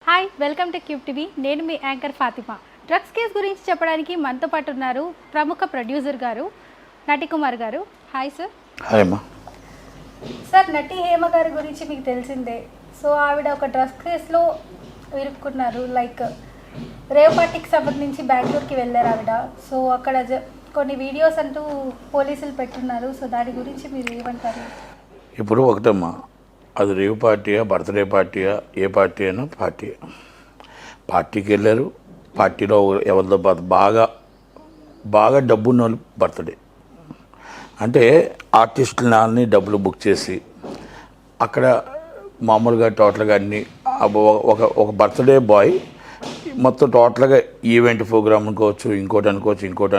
Hi welcome to cube TV. నేను మీ anchor Fatima. Drugs case గురించి చెప్పడానికి మనతో పాటు ఉన్నారు ప్రముఖ ప్రొడ్యూసర్ గారు నటి కుమార్ గారు. Hi sir. హాయ్ అమ్మా. సార్, నటి హేమ గారి గురించి మీకు తెలిసిందే. సో ఆవిడ ఒక డ్రగ్స్ కేసులో ఇరుక్కున్నారు. లైక్ రేవ్ పార్టీకి సంబంధించి బెంగళూరుకి వెళ్ళారు ఆవిడ. సో అక్కడ కొన్ని వీడియోస్ అంటూ పోలీసులు పెట్టున్నారు. సో దాని గురించి మీరు ఏమంటారు? ఇప్పుడు ఒకటమ్మా, అది రేవ్ పార్టీయా బర్త్డే పార్టీయా ఏ పార్టీ అయినా పార్టీకి వెళ్ళారు. పార్టీలో ఎవరితో బాగా బాగా డబ్బున్న వాళ్ళు బర్త్డే అంటే ఆర్టిస్టులని డబ్బులు బుక్ చేసి అక్కడ మామూలుగా టోటల్గా అన్నీ ఒక బర్త్డే బాయ్ మొత్తం టోటల్గా ఈవెంట్ ప్రోగ్రామ్ ఇంకోటి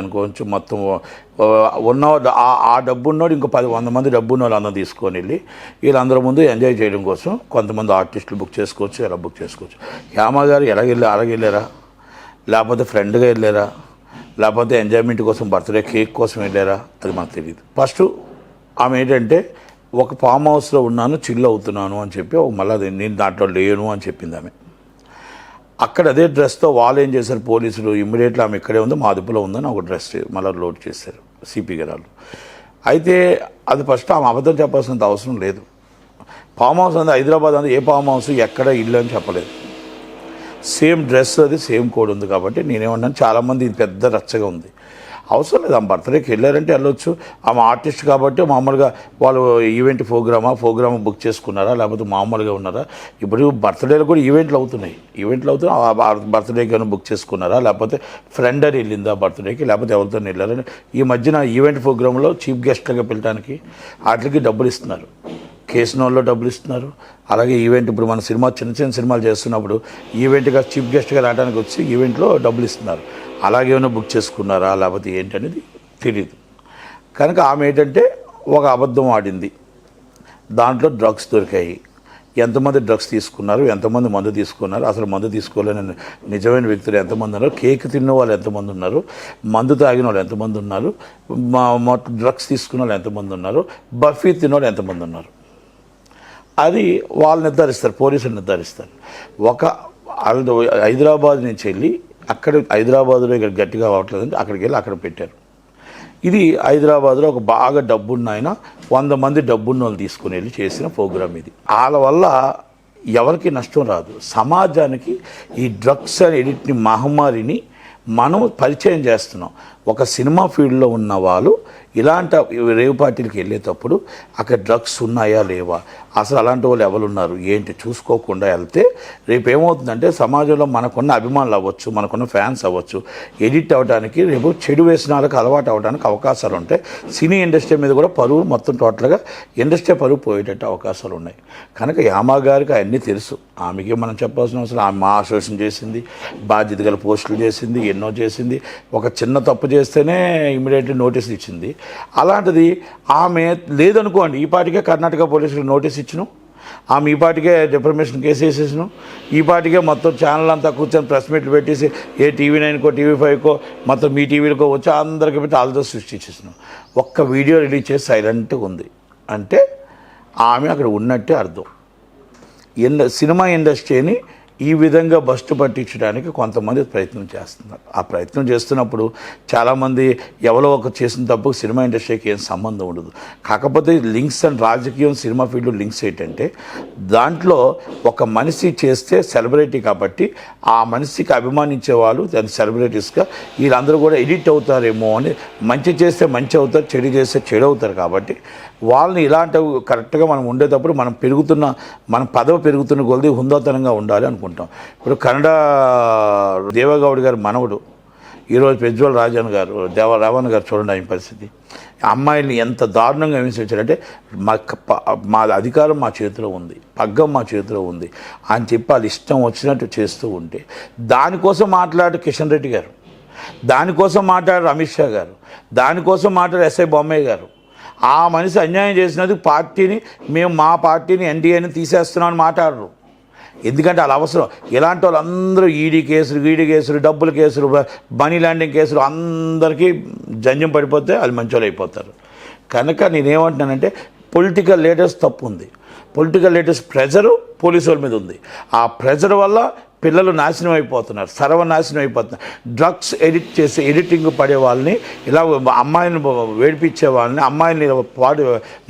అనుకోవచ్చు మొత్తం ఉన్న ఆ డబ్బు ఉన్నోడు ఇంకో 100 మంది డబ్బు ఉన్న వాళ్ళు అందరూ తీసుకొని వెళ్ళి వీళ్ళందరూ ముందు ఎంజాయ్ చేయడం కోసం కొంతమంది ఆర్టిస్టులు బుక్ చేసుకోవచ్చు, ఎలా బుక్ చేసుకోవచ్చు. హేమ గారు అలాగెళ్ళారా, లేకపోతే ఫ్రెండ్గా వెళ్ళారా, లేకపోతే ఎంజాయ్మెంట్ కోసం బర్త్డే కేక్ కోసం వెళ్ళారా, అది మనకు తెలియదు. ఫస్ట్ ఆమె ఏంటంటే ఒక ఫామ్ హౌస్లో ఉన్నాను, చిల్ అవుతున్నాను అని చెప్పి మళ్ళీ నేను దాంట్లో లేను అని చెప్పింది ఆమె. అక్కడ అదే డ్రెస్తో వాళ్ళు ఏం చేశారు, పోలీసులు ఇమ్మీడియట్లీ ఆమె ఇక్కడే ఉంది, మా అదుపులో ఉందని ఒక డ్రెస్ మళ్ళీ లోడ్ చేశారు సిపి గారు. అయితే అది ఫస్ట్ ఆమె అబద్ధం చెప్పాల్సినంత అవసరం లేదు. ఫామ్ హౌస్ అంది హైదరాబాద్ అంది, ఏ ఫామ్ హౌస్ ఎక్కడ ఇల్లు అని చెప్పలేదు. సేమ్ డ్రెస్ అది సేమ్ కోడ్ ఉంది. కాబట్టి నేనేమన్నాను, చాలామంది ఇది పెద్ద రచ్చగా ఉంది, అవసరం లేదు. ఆమె బర్త్డేకి వెళ్ళారంటే వెళ్ళొచ్చు. ఆమె ఆర్టిస్ట్ కాబట్టి మామూలుగా వాళ్ళు ఈవెంట్ ప్రోగ్రామ్ బుక్ చేసుకున్నారా, లేకపోతే మామూలుగా ఉన్నారా. ఇప్పుడు బర్త్డేలు కూడా ఈవెంట్లు అవుతున్నాయి. బర్త్డేకి ఏమైనా బుక్ చేసుకున్నారా, లేకపోతే ఫ్రెండ్ అని వెళ్ళిందా బర్త్డేకి, లేకపోతే ఎవరితో వెళ్ళారని. ఈ మధ్యన ఈవెంట్ ప్రోగ్రాంలో చీఫ్ గెస్ట్లుగా పిలవడానికి వాటికి డబ్బులు ఇస్తున్నారు. కేసునోళ్ళు డబ్బులు ఇస్తున్నారు. అలాగే ఈవెంట్ ఇప్పుడు మన చిన్న సినిమాలు చేస్తున్నప్పుడు ఈవెంట్గా చీఫ్ గెస్ట్గా రావడానికి వచ్చి ఈవెంట్లో డబ్బులు ఇస్తున్నారు. అలాగేమైనా బుక్ చేసుకున్నారా, లేకపోతే ఏంటనేది తెలియదు. కనుక ఆమె ఏంటంటే ఒక అబద్ధం ఆడింది. దాంట్లో డ్రగ్స్ దొరికాయి. ఎంతమంది డ్రగ్స్ తీసుకున్నారు, ఎంతమంది మందు తీసుకున్నారు, అసలు మందు తీసుకోలేని నిజమైన వ్యక్తులు ఎంతమంది ఉన్నారు, కేక్ తిన్న వాళ్ళు ఎంతమంది ఉన్నారు, మందు తాగిన వాళ్ళు ఎంతమంది ఉన్నారు, డ్రగ్స్ తీసుకున్న వాళ్ళు ఎంతమంది ఉన్నారు, బర్ఫీ తిన్న వాళ్ళు ఎంతమంది ఉన్నారు, అది వాళ్ళు నిర్ధారిస్తారు, పోలీసులు నిర్ధారిస్తారు. హైదరాబాద్ నుంచి వెళ్ళి అక్కడ హైదరాబాద్లో ఇక్కడ గట్టిగా అవ్వట్లేదంటే అక్కడికి వెళ్ళి అక్కడ పెట్టారు. ఇది హైదరాబాద్లో ఒక బాగా డబ్బున్న ఆయన 100 మంది డబ్బున్న వాళ్ళు తీసుకుని వెళ్ళి చేసిన ప్రోగ్రామ్ ఇది. వాళ్ళ వల్ల ఎవరికి నష్టం రాదు. సమాజానికి ఈ డ్రగ్స్ అనేటిని మహమ్మారిని మనం పరిచయం చేస్తున్నాం. ఒక సినిమా ఫీల్డ్లో ఉన్న వాళ్ళు ఇలాంటి రేవ్ పార్టీలకు వెళ్ళేటప్పుడు అక్కడ డ్రగ్స్ ఉన్నాయా లేవా, అసలు అలాంటి వాళ్ళు ఎవరు ఉన్నారు ఏంటి చూసుకోకుండా వెళ్తే రేపు ఏమవుతుందంటే సమాజంలో మనకున్న అభిమానులు అవ్వచ్చు, మనకున్న ఫ్యాన్స్ అవ్వచ్చు, ఎడిట్ అవ్వడానికి, రేపు చెడు వ్యసనాలకు అలవాటు అవ్వడానికి అవకాశాలు ఉంటాయి. సినీ ఇండస్ట్రీ మీద కూడా పరువు మొత్తం టోటల్గా ఇండస్ట్రీ పరువు పోయేటట్టు అవకాశాలు ఉన్నాయి. కనుక యామా గారికి అవన్నీ తెలుసు. ఆమెకి మనం చెప్పాల్సిన అవసరం. ఆమె మా అసోసియేషన్ చేసింది, బాధ్యత గల పోస్టులు చేసింది, ఎన్నో చేసింది. ఒక చిన్న తప్పు చేస్తేనే ఇమీడియట్లీ నోటీసులు ఇచ్చింది. అలాంటిది ఆమె లేదనుకోండి, ఈ పాటికే కర్ణాటక పోలీసులు నోటీస్ ఇచ్చినాం, ఆమె ఈ పాటికే డిఫర్మేషన్ కేసు వేసేసినాం, ఈ పాటికే మొత్తం ఛానల్ అంతా కూర్చొని ప్రెస్ మీట్లు పెట్టేసి ఏ TV9కో TV5కో మొత్తం మీ టీవీలకో వచ్చి అందరికీ పెట్టి ఆల్దో సృష్టించేసినాం. ఒక్క వీడియో రిలీజ్ చేసి సైలెంట్గా ఉంది అంటే ఆమె అక్కడ ఉన్నట్టే అర్థం. సినిమా ఇండస్ట్రీని ఈ విధంగా బస్టు పట్టించడానికి కొంతమంది ప్రయత్నం చేస్తున్నారు. ఆ ప్రయత్నం చేస్తున్నప్పుడు చాలామంది ఎవరో ఒక చేసిన తప్పుకు సినిమా ఇండస్ట్రీకి ఏం సంబంధం ఉండదు. కాకపోతే లింక్స్ అండ్ రాజకీయం సినిమా ఫీల్డ్ లింక్స్ ఏంటంటే దాంట్లో ఒక మనిషి చేస్తే సెలబ్రిటీ కాబట్టి ఆ మనిషికి అభిమానించే వాళ్ళు దాని సెలబ్రిటీస్గా వీళ్ళందరూ కూడా ఎడిట్ అవుతారేమో అని, మంచి చేస్తే మంచి అవుతారు, చెడు చేస్తే చెడు అవుతారు. కాబట్టి వాళ్ళని ఇలాంటి కరెక్ట్గా మనం ఉండేటప్పుడు మన పదవి పెరుగుతున్న కొలది హుందాతనంగా ఉండాలి అనుకుంటాం. ఇప్పుడు కన్నడ దేవగౌడ్ గారు మనవడు ఈరోజు ప్రజ్వల్ రావణ్ గారు చూడండి ఆయన పరిస్థితి. అమ్మాయిల్ని ఎంత దారుణంగా హింసించారంటే మా అధికారం మా చేతిలో ఉంది, పగ్గం మా చేతిలో ఉంది అని చెప్పి వాళ్ళు ఇష్టం వచ్చినట్టు చేస్తూ ఉంటే దానికోసం మాట్లాడు కిషన్ రెడ్డి గారు, దానికోసం మాట్లాడారు అమిత్ షా గారు, దానికోసం మాట్లాడారు ఎస్ఐ బొమ్మయ్య గారు. ఆ మనిషి అన్యాయం చేసినందుకు మేము మా పార్టీని ఎన్డీఏని తీసేస్తున్నామని మాట్లాడరు. ఎందుకంటే వాళ్ళ అవసరం. ఇలాంటి వాళ్ళందరూ ఈడీ కేసులు, డబ్బుల కేసులు, మనీ ల్యాండింగ్ కేసులు అందరికీ జంజం పడిపోతే వాళ్ళు మంచోళ్ళు అయిపోతారు. కనుక నేనేమంటున్నానంటే పొలిటికల్ లీడర్స్ తప్పు ఉంది. పొలిటికల్ లీడర్స్ ప్రెజరు పోలీసు వాళ్ళ మీద ఉంది. ఆ ప్రెజర్ వల్ల పిల్లలు నాశనం అయిపోతున్నారు, సర్వనాశనం అయిపోతున్నారు. డ్రగ్స్ ఎడిట్ చేసి ఎడిటింగ్ పడే వాళ్ళని, ఇలా అమ్మాయిని వేడిపించే వాళ్ళని, అమ్మాయిని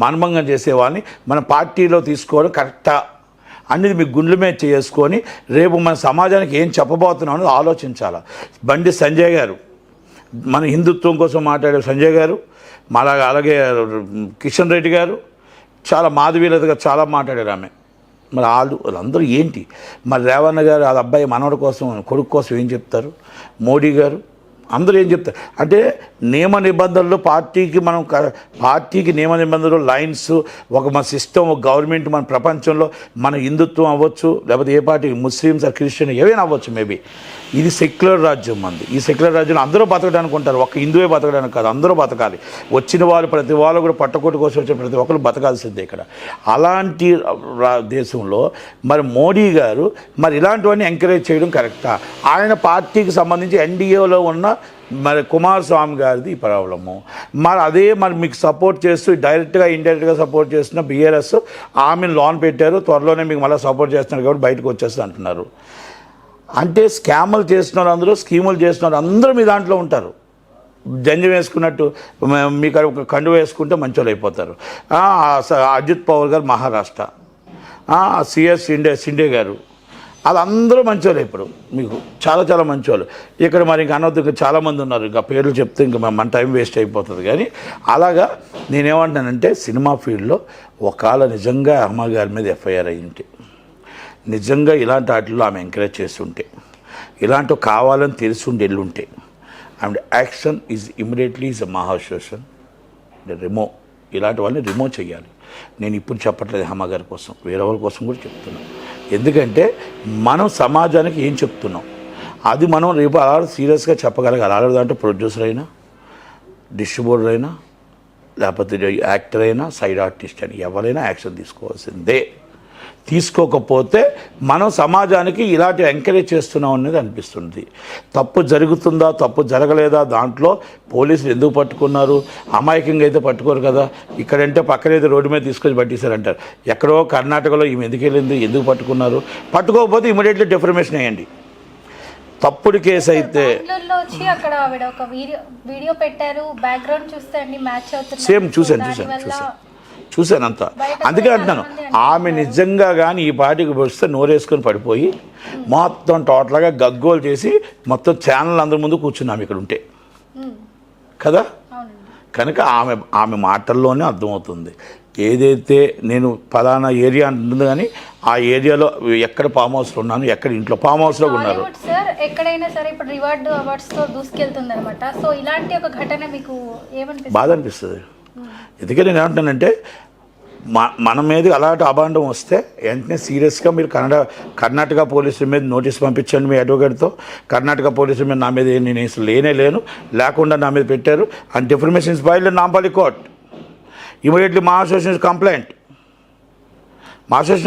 మానభంగం చేసే వాళ్ళని మన పార్టీలో తీసుకోవడం కరెక్టా అనేది మీ గుండెల మీద చేసుకొని రేపు మన సమాజానికి ఏం చెప్పబోతున్నాం అనేది ఆలోచించాలి. బండి సంజయ్ గారు, మన హిందుత్వం కోసం మాట్లాడే సంజయ్ గారు, అలాగే కిషన్ రెడ్డి గారు, చాలా మాధవీలత గారు చాలా మాట్లాడారు ఆమె. మరి వాళ్ళందరూ ఏంటి? మరి రేవణ్ణ గారు వాళ్ళ అబ్బాయి మనవడి కోసం, కొడుకు కోసం ఏం చెప్తారు? మోడీ గారు అందరూ ఏం చెప్తారు? అంటే నియమ నిబంధనలు పార్టీకి నియమ నిబంధనలు, లైన్స్, మన సిస్టమ్, ఒక గవర్నమెంట్, మన ప్రపంచంలో మన హిందుత్వం అవ్వచ్చు, లేకపోతే ఏ పార్టీ, ముస్లిమ్స్ క్రిస్టియన్ ఏవైనా అవ్వచ్చు. మేబీ ఇది సెక్యులర్ రాజ్యం మంది. ఈ సెక్యులర్ రాజ్యంలో అందరూ బతకడానికి ఉంటారు, ఒక హిందువే బతకడానికి కాదు, అందరూ బతకాలి. వచ్చిన వాళ్ళు ప్రతి వాళ్ళు కూడా పట్టకొట్టు కోసం వచ్చిన ప్రతి ఒక్కరు బతకాల్సిందే ఇక్కడ. అలాంటి దేశంలో మరి మోడీ గారు మరి ఇలాంటివన్నీ ఎంకరేజ్ చేయడం కరెక్టా? ఆయన పార్టీకి సంబంధించి ఎన్డీఏలో ఉన్న మరి కుమారస్వామి గారిది ఈ ప్రాబ్లము. మరి మీకు సపోర్ట్ చేస్తూ డైరెక్ట్గా ఇండైరెక్ట్గా సపోర్ట్ చేస్తున్న బీఆర్ఎస్ ఆమెను లోన్ పెట్టారు, త్వరలోనే మీకు మళ్ళీ సపోర్ట్ చేస్తున్నారు కాబట్టి బయటకు వచ్చేస్తుంది అంటున్నారు. అంటే స్కాములు చేస్తున్నారు అందరూ, స్కీములు చేస్తున్నారు అందరూ మీ దాంట్లో ఉంటారు. జంజం వేసుకున్నట్టు మీకు ఒక కండు వేసుకుంటే మంచోళ్ళు అయిపోతారు. అజిత్ పవార్ గారు మహారాష్ట్ర, సిఎస్ షిండే గారు, వాళ్ళందరూ మంచోళ్ళు. ఇప్పుడు మీకు చాలా చాలా మంచోళ్ళు. ఇక్కడ మరి ఇంకా అనవద్దు, చాలామంది ఉన్నారు, ఇంకా పేర్లు చెప్తే ఇంకా మన టైం వేస్ట్ అయిపోతుంది. కానీ అలాగా నేనేమంటానంటే సినిమా ఫీల్డ్లో ఒకవేళ నిజంగా అమ్మ గారి మీద ఎఫ్ఐఆర్ అయ్యింటే, నిజంగా ఇలాంటి వాటిల్లో ఆమె ఎంకరేజ్ చేస్తుంటే, ఇలాంటివి కావాలని తెలిసి ఉండి వెళ్ళుంటే, and action is immediately is a మహాశోషన్ రిమూవ్. ఇలాంటి వాళ్ళని రిమూవ్ చేయాలి. నేను ఇప్పుడు చెప్పట్లేదు హేమ గారి కోసం, వేరే వాళ్ళ కోసం కూడా చెప్తున్నాను. ఎందుకంటే మనం సమాజానికి ఏం చెప్తున్నాం అది మనం రేపు అలా సీరియస్గా చెప్పగలగాలి. అలాంటి దాంట్లో ప్రొడ్యూసర్ అయినా, డిస్ట్రిబ్యూటర్ అయినా, లేకపోతే యాక్టర్ అయినా, సైడ్ ఆర్టిస్ట్ అయినా ఎవరైనా యాక్షన్ తీసుకోవాల్సిందే. తీసుకోకపోతే మనం సమాజానికి ఇలాంటి ఎంకరేజ్ చేస్తున్నాం అనేది అనిపిస్తుంది. తప్పు జరుగుతుందా, తప్పు జరగలేదా, దాంట్లో పోలీసులు ఎందుకు పట్టుకున్నారు? అమాయకంగా అయితే పట్టుకోరు కదా. ఇక్కడంటే పక్కనైతే రోడ్డు మీద తీసుకొని పట్టేశారంటారు. ఎక్కడో కర్ణాటకలో ఈమె ఎందుకు వెళ్ళింది, ఎందుకు పట్టుకున్నారు? పట్టుకోకపోతే ఇమీడియట్లీ డిఫర్మేషన్ వేయండి. తప్పుడు కేసు అయితే వచ్చి అక్కడ ఆవిడ ఒక వీడియో పెట్టారు, బ్యాక్గ్రౌండ్ చూస్తే అన్ని మ్యాచ్ అవుతుంది. సేమ్ చూశాను అంతా. అందుకే అంటున్నాను, ఆమె నిజంగా కానీ ఈ పార్టీకి వస్తే నోరేసుకొని పడిపోయి మొత్తం టోటల్గా గగ్గోలు చేసి మొత్తం ఛానల్ అందరి ముందు కూర్చున్నాము ఇక్కడ ఉంటే కదా. కనుక ఆమె మాటల్లోనే అర్థమవుతుంది. ఏదైతే నేను ఫలానా ఏరియా అంటుంది కానీ ఆ ఏరియాలో ఎక్కడ ఫామ్ హౌస్లో ఉన్నాను, ఎక్కడ ఇంట్లో ఫామ్ హౌస్లో ఉన్నారు. సార్ ఎక్కడైనా సరే ఇప్పుడు రివార్డ్ అవార్డ్స్తో దూసుకెళ్తుంది అనమాట. సో ఇలాంటి ఒక ఘటన మీకు ఏమనిపిస్తుంది? బాధ అనిపిస్తుంది. ఎందుకంటే నేను ఏమంటానంటే మన మీద అలాంటి అభాండం వస్తే వెంటనే సీరియస్గా మీరు కర్ణాటక పోలీసుల మీద నోటీస్ పంపించండి మీ అడ్వకేట్తో. కర్ణాటక పోలీసుల మీద నా మీద నేను అసలు లేకుండా నా మీద పెట్టారు. And defamation is filed in Nampally court. Immediately మా అసోసియేషన్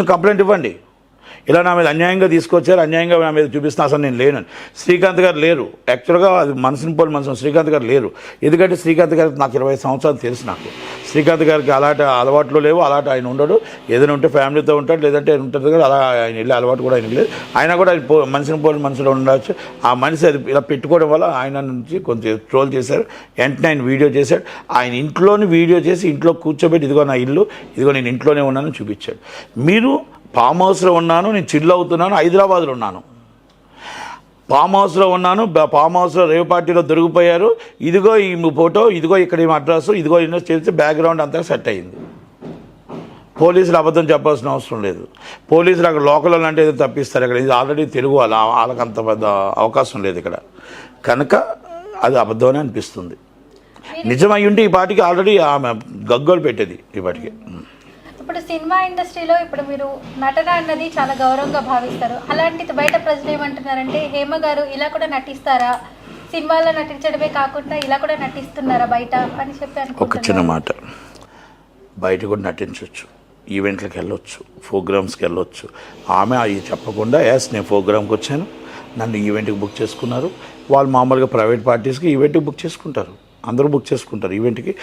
కంప్లైంట్ ఇవ్వండి. ఇలా నా మీద అన్యాయంగా తీసుకొచ్చారు, అన్యాయంగా నా మీద చూపిస్తున్నా, అసలు నేను లేనని. శ్రీకాంత్ గారు లేరు, యాక్చువల్గా అది మనసు శ్రీకాంత్ గారు లేరు. ఎందుకంటే శ్రీకాంత్ గారికి నాకు 20 సంవత్సరాలు తెలుసు. నాకు శ్రీకాంత్ గారికి అలాంటి అలవాట్లు లేవు, అలాంటి ఆయన ఉండడు. ఏదైనా ఉంటే ఫ్యామిలీతో ఉంటాడు, లేదంటే ఉంటుంది కదా, అలా ఆయన వెళ్ళే అలవాటు కూడా ఆయనకు లేదు. ఆయన కూడా మనిషిలో ఉండవచ్చు. ఆ మనిషి అది ఇలా పెట్టుకోవడం వల్ల ఆయన నుంచి కొంచెం ట్రోల్ చేశారు. వెంటనే ఆయన వీడియో చేశాడు. ఆయన ఇంట్లోని వీడియో చేసి ఇంట్లో కూర్చోబెట్టి ఇదిగో నా ఇల్లు, ఇదిగో నేను ఇంట్లోనే ఉన్నానని చూపించాడు. మీరు ఫామ్ హౌస్లో ఉన్నాను, నేను చిల్ అవుతున్నాను, హైదరాబాద్లో ఉన్నాను, ఫామ్ హౌస్లో ఉన్నాను, ఫామ్ హౌస్లో రేవ్ పార్టీలో దొరికిపోయారు, ఇదిగో ఈ ఫోటో, ఇదిగో ఇక్కడ ఈ అడ్రస్, ఇదిగో ఇన్వెస్ట్ చేస్తే బ్యాక్గ్రౌండ్ అంతా సెట్ అయింది. పోలీసులు అబద్ధం చెప్పాల్సిన అవసరం లేదు. పోలీసులు అక్కడ లోకల్ అంటే ఏదో తప్పిస్తారు. ఇక్కడ ఇది ఆల్రెడీ తెలుగు వాళ్ళకి అంత పెద్ద అవకాశం లేదు ఇక్కడ. కనుక అది అబద్ధమని అనిపిస్తుంది. నిజమై ఉంటే ఈ పార్టీకి ఆల్రెడీ ఆమె గగ్గోలు పెట్టేది ఈ పార్టీకి. ఇప్పుడు సినిమా ఇండస్ట్రీలో ఇప్పుడు మీరు నటన అన్నది చాలా గౌరవంగా భావిస్తారు. అలాంటిది బయట ప్రజలు ఏమంటున్నారంటే హేమ గారు ఇలా కూడా నటిస్తారా, సినిమాలో నటించడమే కాకుండా ఇలా కూడా నటిస్తున్నారా బయట అని చెప్పి అనుకుంటున్నారు. ఒక చిన్న మాట, బయట కూడా నటించవచ్చు, ఈవెంట్లకు వెళ్ళొచ్చు, ప్రోగ్రామ్స్కి వెళ్ళొచ్చు. ఆమె అవి చెప్పకుండా నేను ప్రోగ్రామ్కి వచ్చాను, నన్ను ఈవెంట్కి బుక్ చేసుకున్నారు. వాళ్ళు మామూలుగా ప్రైవేట్ పార్టీస్కి ఈవెంట్కి బుక్ చేసుకుంటారు. అందరూ బుక్ చేసుకుంటారు ఈవెంట్కి.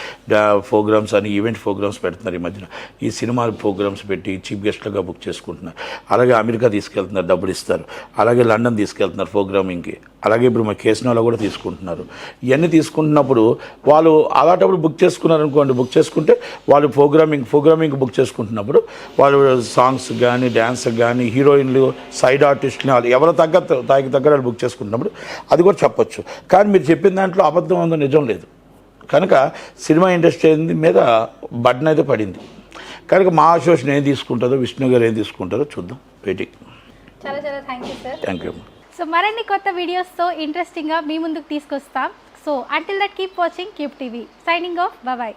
ప్రోగ్రామ్స్ అని ఈవెంట్ ప్రోగ్రామ్స్ పెడుతున్నారు ఈ మధ్యన. ఈ సినిమా ప్రోగ్రామ్స్ పెట్టి చీఫ్ గెస్ట్లుగా బుక్ చేసుకుంటున్నారు. అలాగే అమెరికా తీసుకెళ్తున్నారు, డబ్బులు ఇస్తారు. అలాగే లండన్ తీసుకెళ్తున్నారు ప్రోగ్రామింగ్కి. అలాగే ఇప్పుడు మా కేసునాలో కూడా తీసుకుంటున్నారు. ఇవన్నీ తీసుకుంటున్నప్పుడు వాళ్ళు అలాంటప్పుడు బుక్ చేసుకున్నారు అనుకోండి, బుక్ చేసుకుంటే వాళ్ళు ప్రోగ్రామింగ్ బుక్ చేసుకుంటున్నప్పుడు వాళ్ళు సాంగ్స్ కానీ డ్యాన్స్ కానీ హీరోయిన్లు సైడ్ ఆర్టిస్టులు వాళ్ళు ఎవరు తగ్గ వాళ్ళు బుక్ చేసుకుంటున్నప్పుడు అది కూడా చెప్పొచ్చు. కానీ మీరు చెప్పిన దాంట్లో అబద్ధం ఉందో నిజం లేదు కనుక సినిమా ఇండస్ట్రీ మీద బటన్ అయితే పడింది కనుక మా అసోసియేషన్ ఏం తీసుకుంటుందో, విష్ణు గారు ఏం తీసుకుంటారో చూద్దాం. వెయిటింగ్. చాలా చాలా thank you sir. Thank you. So మరిన్ని కొత్త వీడియోస్తో ఇంట్రెస్టింగ్గా మీ ముందుకు తీసుకొస్తాం. So until that keep watching Cube TV. Signing off. Bye.